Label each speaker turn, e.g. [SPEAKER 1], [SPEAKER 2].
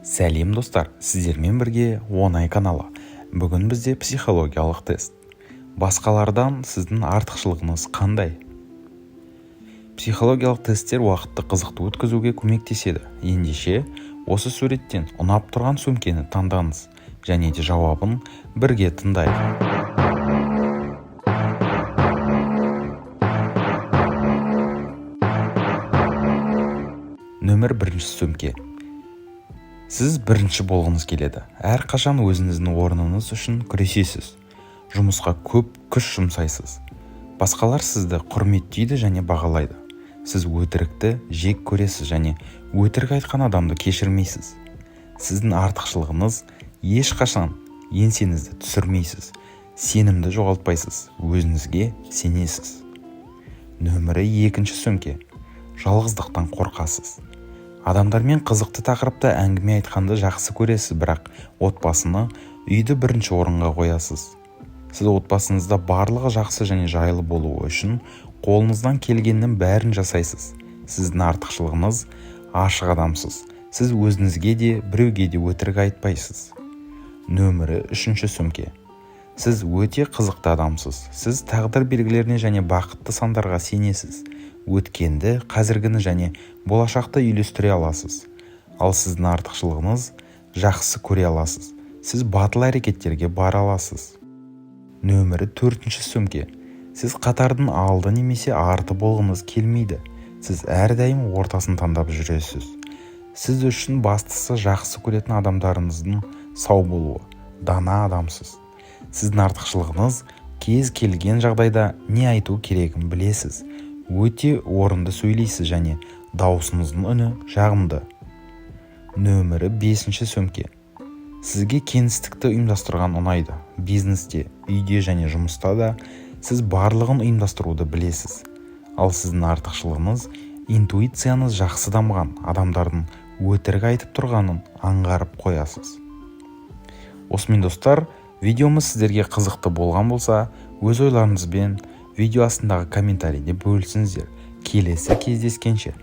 [SPEAKER 1] Сәлем достар, сіздермен бірге оңай каналы. Бүгін бізде психологиялық тест. Басқалардан сіздің артықшылығыңыз қандай? Психологиялық тесттер уақытты қызықты өткізуге көмектеседі. Ендеше, осы суреттен ұнап тұрған сөмкені таңдаңыз және де жауабын бірге тыңдайық. Нөмір 1 сөмке. Сіз бірінші болғыңыз келеді. Әрқашан өзіңіздің орныңыз үшін күресесіз. Жұмысқа көп күш жұмсайсыз. Басқалар сізді құрметтейді және бағалайды. Сіз өтірікті жек көресіз және өтірік айтқан адамды кешірмейсіз. Сіздің артықшылығыңыз ешқашан еңсеңізді түсірмейсіз. Сенімді жоғалтпайсыз. Өзіңізге сенесіз. Нөмірі 2 сөмке. Жалғыздықтан қорқасыз. Адамдармен қызықты тақырыпта әңгіме айтқанды жақсы көресіз, бірақ отбасыны, үйді бірінші орынға қоясыз. Сіз отбасыңызда барлығы жақсы және жайлы болуы үшін қолыңыздан келгеннің бәрін жасайсыз. Сіздің артықшылығыңыз ашық адамсыз. Сіз өзіңізге де, біреуге де өтірік айтпайсыз. Нөмірі 3 сөмке. Сіз өте қызықты адамсыз. Сіз тағдыр белгілеріне және бақытты сандарға сенесіз. Өткенді, қазіргіні және болашақты үйлестіре аласыз. Ал сіздің артықшылығыңыз жақсы көре аласыз. Сіз батыл әрекеттерге бара аласыз. Нөмірі 4 сөмке. Сіз қатардың алды немесе арты болғыңыз келмейді. Сіз әрдайым ортасын таңдап жүресіз. Сіз үшін бастысы жақсы көретін адамдарыңыздың сау болуы. Дана адамсыз. Сіздің артықшылығыңыз кез келген жағдайда не айту керегін білесіз. Өте орынды сөйлейсіз және даусыңыздың үні жағымды. Нөмірі 5 сөмке. Сізге кеңістікті ұйымдастырған ұнайды. Бизнесте, үйде және жұмыста да сіз барлығын ұйымдастыруды білесіз. Ал сіздің артықшылығыңыз интуицияңыз жақсы дамыған. Адамдардың өтірік айтып тұрғанын аңғарып қоясыз. Осымен достар, видеомыз сіздерге қызықты болған болса, өз ойларыңызбен видео астындағы комментарийде бөлісіңіздер. Келесі кездескенше.